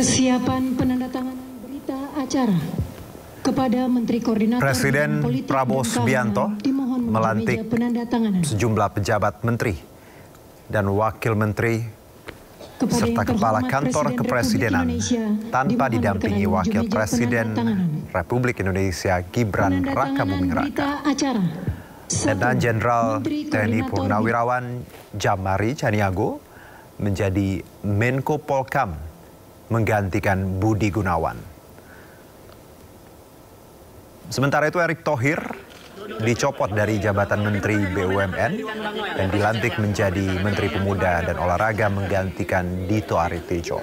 Persiapan penandatanganan berita acara kepada Menteri Koordinator Presiden Prabowo Subianto melantik sejumlah pejabat menteri dan wakil menteri serta kepala kantor kepresidenan tanpa didampingi Wakil Presiden Republik Indonesia Gibran Rakabuming Raka. Letnan Jenderal TNI Purnawirawan Jamari Caniago menjadi Menko Polkam menggantikan Budi Gunawan. Sementara itu Erick Thohir dicopot dari jabatan Menteri BUMN dan dilantik menjadi Menteri Pemuda dan Olahraga menggantikan Dito Aritejo.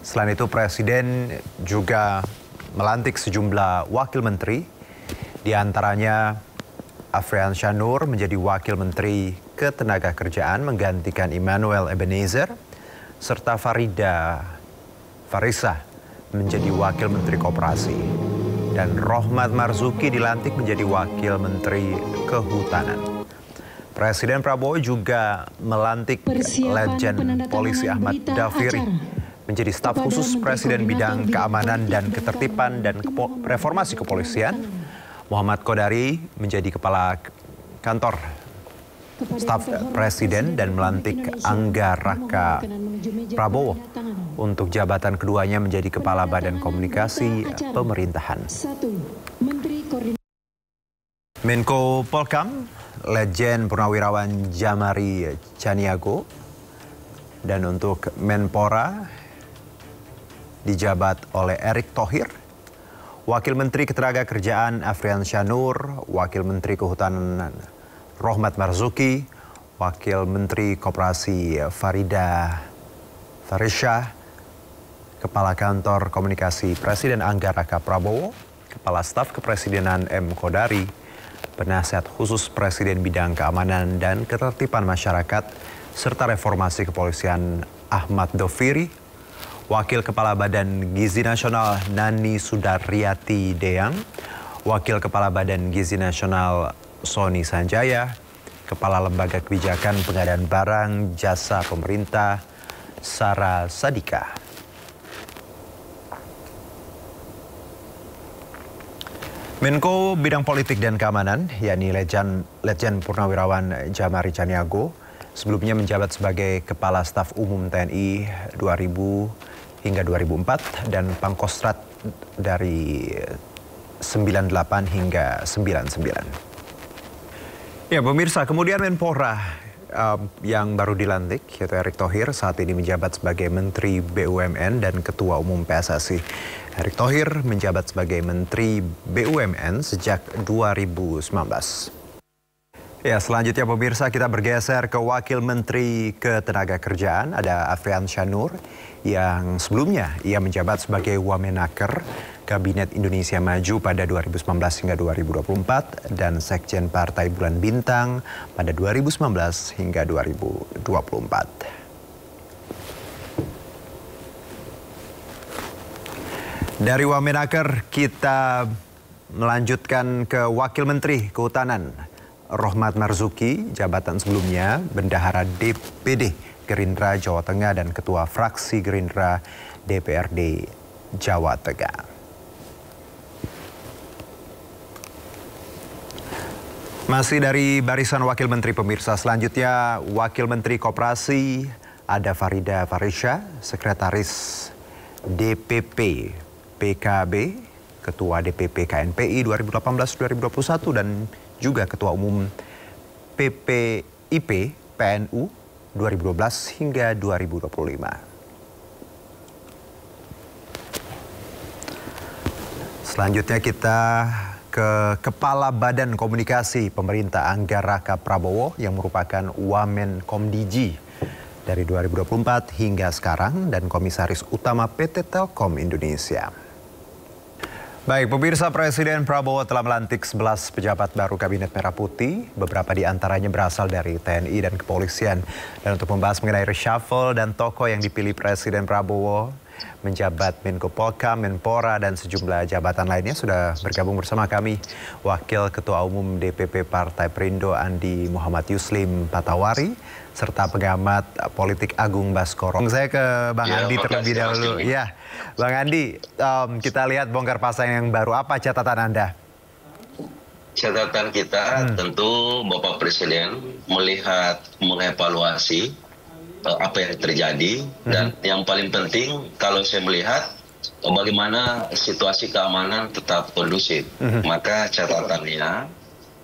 Selain itu Presiden juga melantik sejumlah wakil menteri, diantaranya Afriansyah Nur menjadi Wakil Menteri Ketenagakerjaan menggantikan Immanuel Ebenezer, serta Farida Farisa menjadi Wakil Menteri Koperasi. Dan Rohmat Marzuki dilantik menjadi Wakil Menteri Kehutanan. Presiden Prabowo juga melantik Letjen Polisi Ahmad Dafiri menjadi staf khusus Presiden bidang keamanan dan ketertiban dan reformasi kepolisian. Muhammad Kodari menjadi Kepala Kantor Staf Presiden dan melantik Angga Raka Prabowo untuk jabatan keduanya menjadi Kepala Badan Komunikasi Pemerintahan. Menko Polkam, Letjen Purnawirawan Jamari Caniago, dan untuk Menpora dijabat oleh Erick Thohir, Wakil Menteri Ketenagakerjaan Afriansyah Nur, Wakil Menteri Kehutanan Rohmat Marzuki, Wakil Menteri Koperasi Farida Farisa, Kepala Kantor Komunikasi Presiden Angga Raka Prabowo, Kepala Staf Kepresidenan M. Kodari, Penasihat Khusus Presiden Bidang Keamanan dan Ketertiban Masyarakat, serta Reformasi Kepolisian Ahmad Dafiri, Wakil Kepala Badan Gizi Nasional Nani Sudaryati Deyang, Wakil Kepala Badan Gizi Nasional Sony Sanjaya, Kepala Lembaga Kebijakan Pengadaan Barang Jasa Pemerintah Sarah Sadika. Menko Bidang Politik dan Keamanan, yakni Letjen Purnawirawan Jamari Caniago, sebelumnya menjabat sebagai Kepala Staf Umum TNI 2000 hingga 2004 dan Pangkostrat dari 98 hingga 99. Ya pemirsa, kemudian Menpora yang baru dilantik yaitu Erick Thohir saat ini menjabat sebagai Menteri BUMN dan Ketua Umum PSSI. Erick Thohir menjabat sebagai Menteri BUMN sejak 2019. Ya, selanjutnya pemirsa kita bergeser ke Wakil Menteri Ketenagakerjaan, ada Afriansyah Nur yang sebelumnya ia menjabat sebagai Wamenaker Kabinet Indonesia Maju pada 2019 hingga 2024 dan Sekjen Partai Bulan Bintang pada 2019 hingga 2024. Dari Wamenaker kita melanjutkan ke Wakil Menteri Kehutanan, Rohmat Marzuki, jabatan sebelumnya Bendahara DPD Gerindra Jawa Tengah dan Ketua Fraksi Gerindra DPRD Jawa Tengah. Masih dari barisan Wakil Menteri pemirsa, selanjutnya Wakil Menteri Koperasi ada Farida Farisa, Sekretaris DPP PKB, Ketua DPP KNPI 2018-2021 dan juga Ketua Umum PPIP PNU 2012 hingga 2025. Selanjutnya kita ke Kepala Badan Komunikasi Pemerintah Angga Raka Prabowo yang merupakan Wamen Komdiji dari 2024 hingga sekarang dan Komisaris Utama PT Telkom Indonesia. Baik, pemirsa, Presiden Prabowo telah melantik 11 pejabat baru Kabinet Merah Putih. Beberapa di antaranya berasal dari TNI dan Kepolisian. Dan untuk membahas mengenai reshuffle dan tokoh yang dipilih Presiden Prabowo menjabat Menko Polhukam, Menpora, dan sejumlah jabatan lainnya. Sudah bergabung bersama kami Wakil Ketua Umum DPP Partai Perindo Andi Muhammad Yuslim Patawari, serta pengamat politik Agung Baskoro. Saya ke Bang Andi terlebih dahulu. Ya, Bang Andi, kita lihat bongkar pasang yang baru. Apa catatan Anda? Catatan kita tentu Bapak Presiden melihat, mengevaluasi apa yang terjadi, dan yang paling penting kalau saya melihat bagaimana situasi keamanan tetap kondusif. Maka catatannya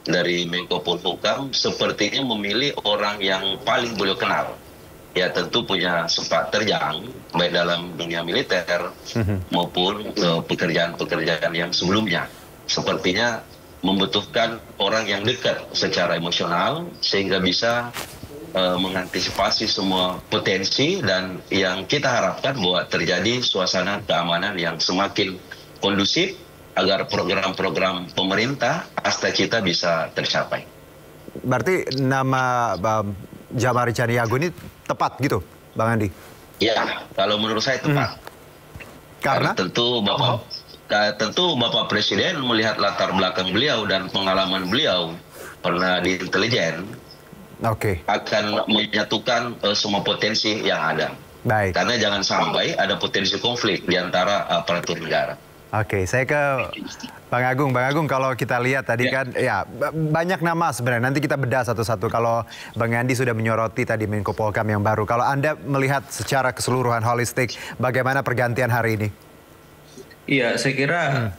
dari Menko Polhukam sepertinya memilih orang yang paling beliau kenal. Ya tentu punya sempat terjang baik dalam dunia militer maupun pekerjaan-pekerjaan yang sebelumnya. Sepertinya membutuhkan orang yang dekat secara emosional sehingga bisa mengantisipasi semua potensi, dan yang kita harapkan bahwa terjadi suasana keamanan yang semakin kondusif agar program-program pemerintah Asta Cita bisa tercapai. Berarti nama Jamari Caniago ini tepat gitu, Bang Andi? Ya, kalau menurut saya tepat. Karena tentu Bapak Presiden melihat latar belakang beliau dan pengalaman beliau pernah di intelijen, akan menyatukan semua potensi yang ada. Baik. Karena jangan sampai ada potensi konflik di antara aparatur negara. Oke, saya ke Bang Agung. Bang Agung, kalau kita lihat tadi kan, ya banyak nama sebenarnya. Nanti kita bedah satu-satu. Kalau Bang Andi sudah menyoroti tadi Menko Polhukam yang baru. Kalau Anda melihat secara keseluruhan holistik, bagaimana pergantian hari ini? Iya, saya kira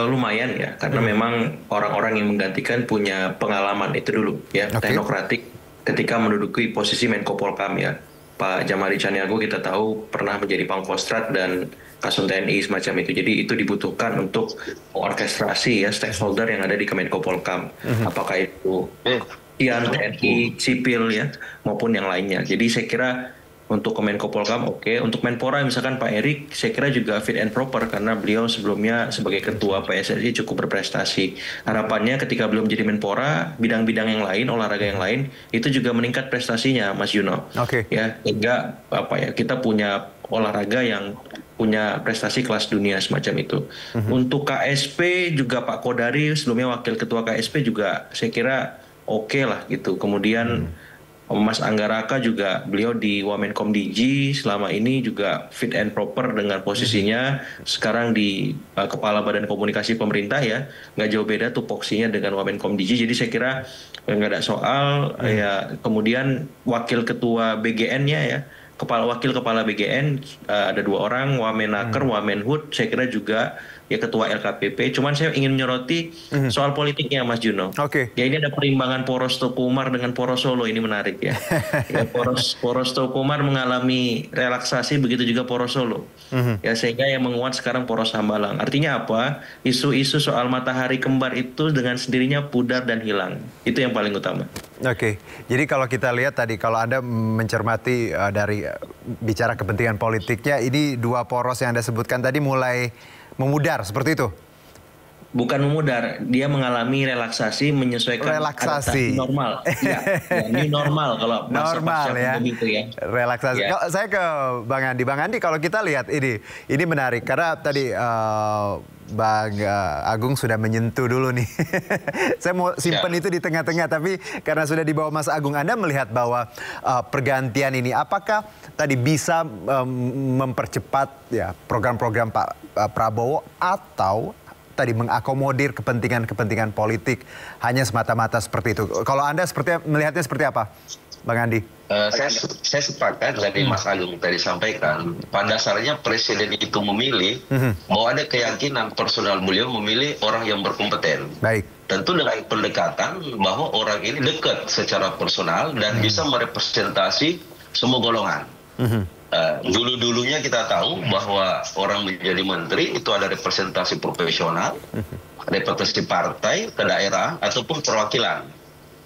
lumayan ya, karena memang orang-orang yang menggantikan punya pengalaman itu dulu ya, teknokratik ketika menduduki posisi Menko Polhukam ya. Pak Jamari Caniago kita tahu pernah menjadi Pangkostrat dan Kasum TNI semacam itu. Jadi itu dibutuhkan untuk orkestrasi ya stakeholder yang ada di Kemenko Polhukam. Apakah itu TNI, sipil ya, maupun yang lainnya. Jadi saya kira untuk Kemenko Polhukam untuk Menpora misalkan Pak Erik, saya kira juga fit and proper karena beliau sebelumnya sebagai ketua PSSI cukup berprestasi. Harapannya ketika beliau menjadi Menpora, bidang-bidang yang lain, olahraga yang lain itu juga meningkat prestasinya, Mas Juno. Ya, sehingga kita punya olahraga yang punya prestasi kelas dunia semacam itu. Untuk KSP juga Pak Kodari sebelumnya wakil ketua KSP juga saya kira oke lah gitu. Kemudian Mas Anggaraka juga beliau di Wamenkom DG selama ini juga fit and proper dengan posisinya sekarang di Kepala Badan Komunikasi Pemerintah ya, nggak jauh beda tupoksinya dengan Wamenkom DG. Jadi saya kira nggak ada soal ya. Kemudian wakil ketua BGN-nya ya, wakil kepala BGN ada 2 orang, Wamenaker, Wamenhut, saya kira juga ya ketua LKPP. Cuman saya ingin menyoroti soal politiknya, Mas Juno. Ya ini ada perimbangan Poros Teuku Umar dengan Poros Solo, ini menarik ya. Poros Teuku Umar mengalami relaksasi, begitu juga Poros Solo. Ya sehingga yang menguat sekarang Poros Hambalang. Artinya apa? Isu-isu soal matahari kembar itu dengan sendirinya pudar dan hilang. Itu yang paling utama. Jadi kalau kita lihat tadi, kalau Anda mencermati dari bicara kepentingan politiknya, ini 2 poros yang Anda sebutkan tadi mulai memudar, seperti itu? Bukan memudar, dia mengalami relaksasi, menyesuaikan adaptasi normal. Ya, ini normal kalau normal ya. Itu ya. Relaksasi. Ya. Saya ke Bang Andi. Bang Andi, kalau kita lihat ini menarik karena tadi Bang Agung sudah menyentuh dulu nih. Saya mau simpen itu di tengah-tengah, tapi karena sudah dibawa Mas Agung, Anda melihat bahwa pergantian ini apakah tadi bisa mempercepat ya program-program Pak Prabowo, atau tadi mengakomodir kepentingan politik hanya semata-mata seperti itu? Kalau Anda melihatnya seperti apa, Bang Andi? Saya sepakat dari Mas Agung tadi sampaikan. Pada dasarnya Presiden itu memilih bahwa ada keyakinan personal beliau memilih orang yang berkompeten. Baik. Tentu dengan pendekatan bahwa orang ini dekat secara personal dan bisa merepresentasi semua golongan. Dulu-dulunya kita tahu bahwa orang menjadi menteri itu ada representasi profesional, representasi partai ke daerah ataupun perwakilan.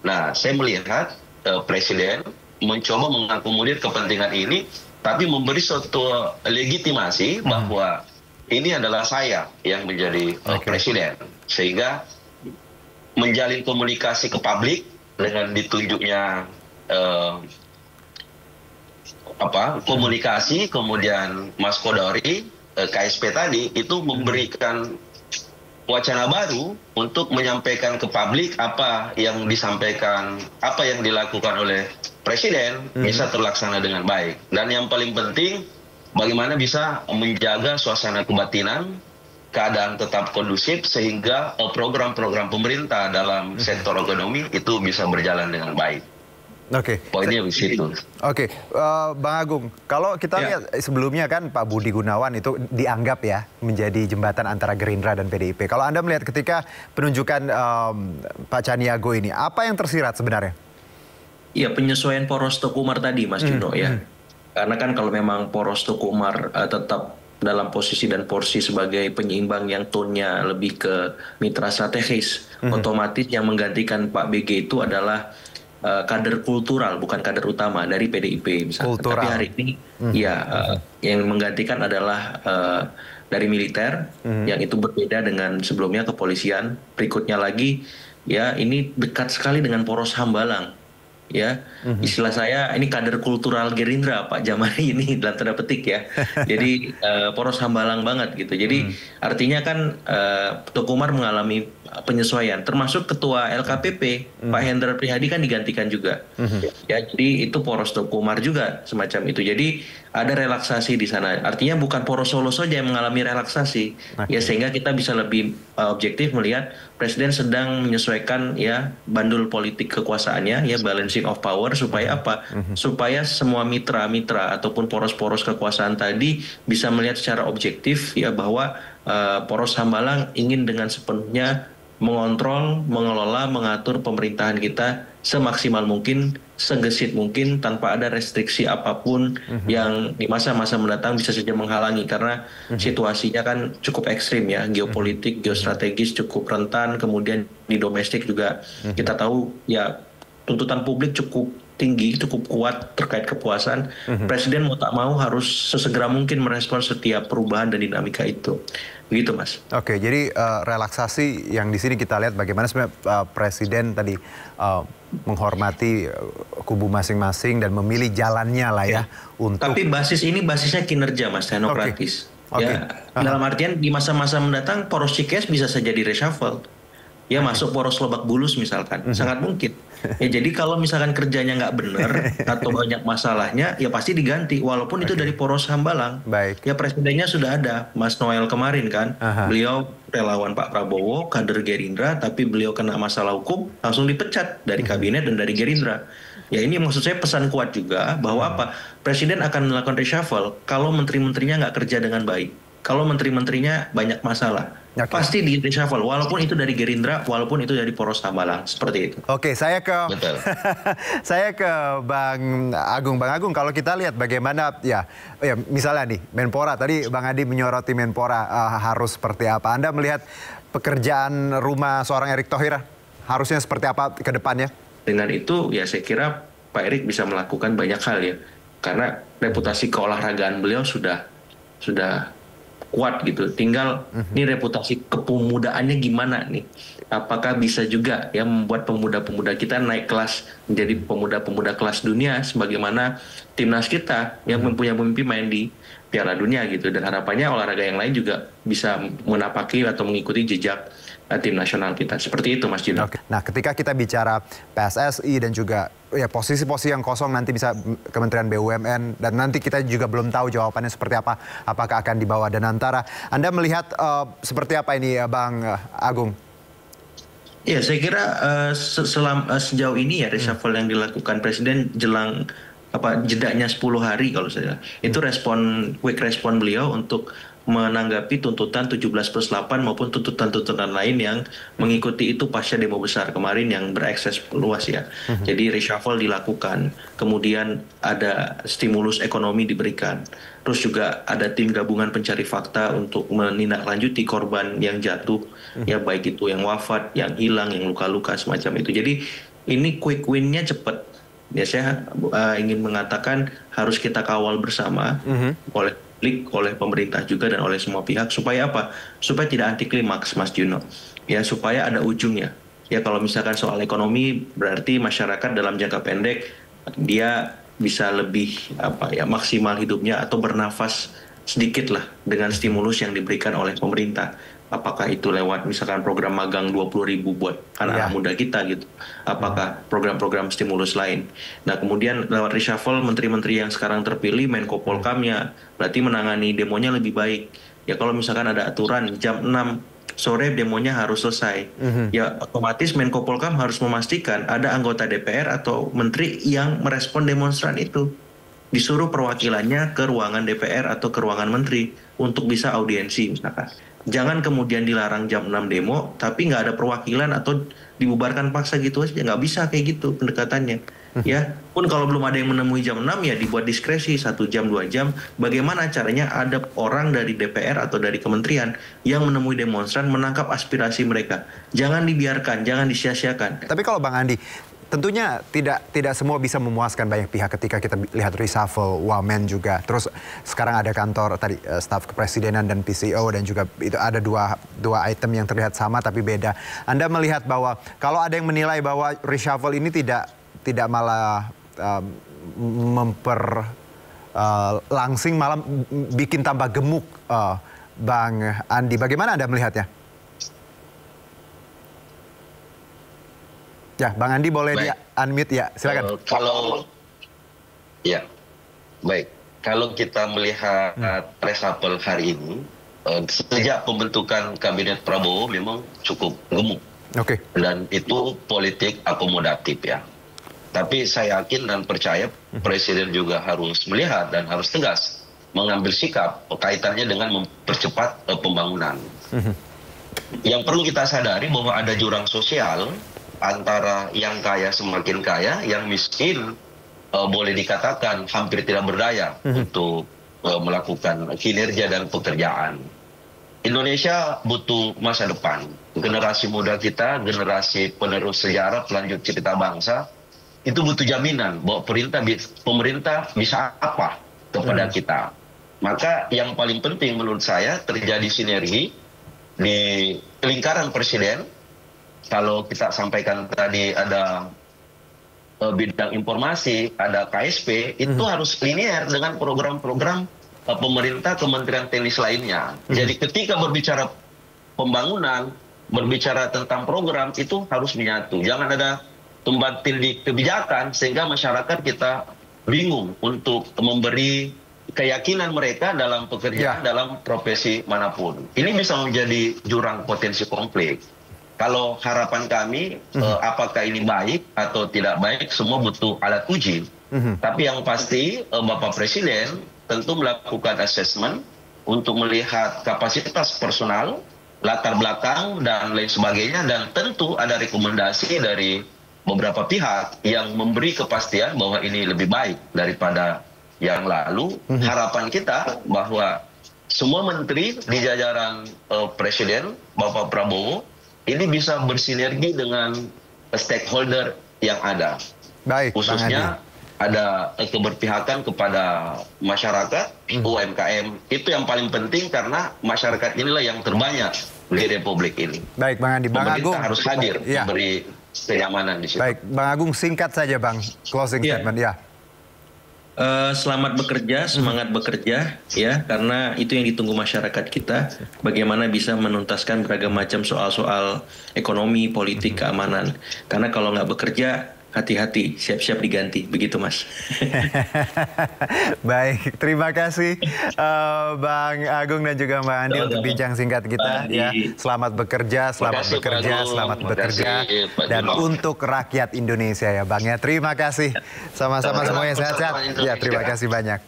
Nah, saya melihat Presiden mencoba mengakomodir kepentingan ini, tapi memberi suatu legitimasi bahwa ini adalah saya yang menjadi Presiden, sehingga menjalin komunikasi ke publik dengan ditunjuknya komunikasi, kemudian Mas Kodori, KSP tadi itu memberikan wacana baru untuk menyampaikan ke publik apa yang disampaikan, apa yang dilakukan oleh Presiden bisa terlaksana dengan baik. Dan yang paling penting, bagaimana bisa menjaga suasana kebatinan, keadaan tetap kondusif sehingga program-program pemerintah dalam sektor ekonomi itu bisa berjalan dengan baik. Oke. Poinnya di situ. Oke, Bang Agung, kalau kita lihat sebelumnya kan Pak Budi Gunawan itu dianggap ya menjadi jembatan antara Gerindra dan PDIP. Kalau Anda melihat ketika penunjukan Pak Caniago ini, apa yang tersirat sebenarnya? Iya, penyesuaian poros Teguh Umar tadi, Mas Juno ya. Karena kan kalau memang poros Teguh Umar tetap dalam posisi dan porsi sebagai penyeimbang yang tone-nya lebih ke mitra strategis, otomatis yang menggantikan Pak BG itu adalah kader kultural, bukan kader utama dari PDIP misalnya. Tapi hari ini yang menggantikan adalah dari militer, yang itu berbeda dengan sebelumnya kepolisian. Berikutnya lagi ya ini dekat sekali dengan poros Hambalang. Ya, istilah saya ini kader kultural Gerindra Pak Jamari ini dalam tanda petik ya. Jadi poros Hambalang banget gitu. Jadi artinya kan Teguh Umar mengalami penyesuaian, termasuk ketua LKPP Pak Hendra Prihadi kan digantikan juga. Ya, jadi itu poros Teguh Umar juga semacam itu. Jadi ada relaksasi di sana. Artinya bukan poros Solo saja yang mengalami relaksasi. Ya, sehingga kita bisa lebih objektif melihat Presiden sedang menyesuaikan ya bandul politik kekuasaannya, ya balancing of power, supaya apa? Supaya semua mitra-mitra ataupun poros-poros kekuasaan tadi bisa melihat secara objektif ya bahwa poros Hambalang ingin dengan sepenuhnya mengontrol, mengelola, mengatur pemerintahan kita semaksimal mungkin, segesit mungkin, tanpa ada restriksi apapun yang di masa-masa mendatang bisa saja menghalangi, karena situasinya kan cukup ekstrim ya, geopolitik, geostrategis cukup rentan, kemudian di domestik juga kita tahu ya tuntutan publik cukup tinggi, cukup kuat terkait kepuasan. Presiden mau tak mau harus sesegera mungkin merespon setiap perubahan dan dinamika itu. Begitu, Mas. Oke, jadi relaksasi yang di sini kita lihat bagaimana sebenarnya Presiden tadi menghormati kubu masing-masing dan memilih jalannya lah ya untuk. Tapi basisnya kinerja, Mas, teknokratis. Ya, dalam artian di masa-masa mendatang poros Cikes bisa saja di reshuffle. Ya masuk poros Lebak Bulus misalkan, sangat mungkin. Ya jadi kalau misalkan kerjanya nggak benar atau banyak masalahnya, ya pasti diganti. Walaupun itu dari poros Hambalang. Ya presidennya sudah ada, Mas Noel kemarin kan. Beliau relawan Pak Prabowo, kader Gerindra, tapi beliau kena masalah hukum, langsung dipecat dari kabinet dan dari Gerindra. Ya ini maksud saya pesan kuat juga bahwa apa? Presiden akan melakukan reshuffle kalau menteri-menterinya nggak kerja dengan baik. Kalau menteri-menterinya banyak masalah, pasti di reshuffle, walaupun itu dari Gerindra, walaupun itu dari poros Hambalang, seperti itu. Oke, saya ke Bang Agung. Bang Agung, kalau kita lihat bagaimana ya misalnya nih Menpora tadi Bang Adi menyoroti Menpora harus seperti apa? Anda melihat pekerjaan rumah seorang Erick Thohir harusnya seperti apa ke depannya? Dengan itu ya saya kira Pak Erick bisa melakukan banyak hal ya, karena reputasi keolahragaan beliau sudah kuat gitu. Tinggal ini reputasi kepemudaannya gimana nih? Apakah bisa juga ya membuat pemuda-pemuda kita naik kelas menjadi pemuda-pemuda kelas dunia sebagaimana timnas kita yang mempunyai mimpi main di Piala Dunia gitu, dan harapannya olahraga yang lain juga bisa menapaki atau mengikuti jejak tim nasional kita. Seperti itu, Mas Jino. Nah, ketika kita bicara PSSI dan juga ya posisi-posisi yang kosong nanti bisa Kementerian BUMN, dan nanti kita juga belum tahu jawabannya seperti apa, apakah akan dibawa Danantara. Anda melihat seperti apa ini ya, Bang Agung? Ya, saya kira sejauh ini ya reshuffle yang dilakukan Presiden jelang jedanya 10 hari kalau saya itu quick respon beliau untuk menanggapi tuntutan 17+8 maupun tuntutan-tuntutan lain yang mengikuti itu pasca demo besar kemarin yang berekses luas ya. Jadi reshuffle dilakukan, kemudian ada stimulus ekonomi diberikan, terus juga ada tim gabungan pencari fakta untuk menindaklanjuti korban yang jatuh, ya baik itu yang wafat, yang hilang, yang luka-luka semacam itu. Jadi ini quick win-nya cepat. Ya saya ingin mengatakan harus kita kawal bersama oleh publik, oleh pemerintah juga, dan oleh semua pihak, supaya apa? Supaya tidak anti klimaks, Mas Juno. Ya supaya ada ujungnya. Ya kalau misalkan soal ekonomi berarti masyarakat dalam jangka pendek dia bisa lebih maksimal hidupnya atau bernafas sedikit lah dengan stimulus yang diberikan oleh pemerintah. Apakah itu lewat misalkan program magang 20.000 buat anak-anak muda kita gitu. Apakah program-program stimulus lain. Nah kemudian lewat reshuffle menteri-menteri yang sekarang terpilih, Menko Polkamnya berarti menangani demonya lebih baik. Ya kalau misalkan ada aturan jam 6 sore demonya harus selesai. Ya otomatis Menko Polkam harus memastikan ada anggota DPR atau menteri yang merespon demonstran itu. Disuruh perwakilannya ke ruangan DPR atau ke ruangan menteri untuk bisa audiensi misalkan. Jangan kemudian dilarang jam 6 demo, tapi nggak ada perwakilan atau dibubarkan paksa gitu aja. Nggak bisa kayak gitu pendekatannya. Ya, pun kalau belum ada yang menemui jam 6 ya dibuat diskresi 1 jam 2 jam. Bagaimana caranya ada orang dari DPR atau dari kementerian yang menemui demonstran menangkap aspirasi mereka. Jangan dibiarkan, jangan disia-siakan. Tapi kalau Bang Andi, tentunya tidak semua bisa memuaskan banyak pihak ketika kita lihat reshuffle, wamen juga. Terus sekarang ada kantor tadi staf kepresidenan dan PCO dan juga itu ada dua item yang terlihat sama tapi beda. Anda melihat bahwa kalau ada yang menilai bahwa reshuffle ini tidak malah langsing malah bikin tambah gemuk, Bang Andi. Bagaimana Anda melihatnya? Ya, Bang Andi boleh di-unmute ya, silakan. Kalau kita melihat reshuffle hari ini, sejak pembentukan kabinet Prabowo memang cukup gemuk. Dan itu politik akomodatif ya. Tapi saya yakin dan percaya Presiden juga harus melihat dan harus tegas mengambil sikap kaitannya dengan mempercepat pembangunan. Yang perlu kita sadari bahwa ada jurang sosial antara yang kaya semakin kaya, yang miskin boleh dikatakan hampir tidak berdaya untuk melakukan kinerja dan pekerjaan. Indonesia butuh masa depan. Generasi muda kita, generasi penerus sejarah, pelanjut cerita bangsa, itu butuh jaminan bahwa pemerintah bisa apa kepada kita. Maka yang paling penting menurut saya terjadi sinergi di lingkaran presiden. Kalau kita sampaikan tadi ada bidang informasi, ada KSP, itu harus linear dengan program-program pemerintah, kementerian teknis lainnya. Jadi ketika berbicara pembangunan, berbicara tentang program, itu harus menyatu. Jangan ada tumbang tindih kebijakan sehingga masyarakat kita bingung untuk memberi keyakinan mereka dalam pekerjaan, dalam profesi manapun. Ini bisa menjadi jurang potensi konflik. Kalau harapan kami, apakah ini baik atau tidak baik, semua butuh alat uji. Tapi yang pasti, Bapak Presiden tentu melakukan assessment untuk melihat kapasitas personal, latar belakang, dan lain sebagainya. Dan tentu ada rekomendasi dari beberapa pihak yang memberi kepastian bahwa ini lebih baik daripada yang lalu. Harapan kita bahwa semua menteri di jajaran Presiden, Bapak Prabowo, ini bisa bersinergi dengan stakeholder yang ada. Baik, khususnya ada keberpihakan kepada masyarakat, UMKM. Itu yang paling penting karena masyarakat inilah yang terbanyak di Republik ini. Baik, Bang Andi. Bang Agung harus hadir memberi kenyamanan di situ. Baik, Bang Agung singkat saja Bang, closing statement ya. Selamat bekerja, semangat bekerja ya, karena itu yang ditunggu masyarakat kita. Bagaimana bisa menuntaskan beragam macam soal-soal ekonomi, politik, keamanan. Karena kalau nggak bekerja, hati-hati, siap-siap diganti. Begitu, Mas. Baik, terima kasih Bang Agung dan juga Mbak Andi untuk bincang singkat kita. Ya, selamat bekerja, selamat bekerja, dan untuk rakyat Indonesia ya Bang ya. Terima kasih. Sama-sama semuanya sehat-sehat. Ya, terima kasih banyak.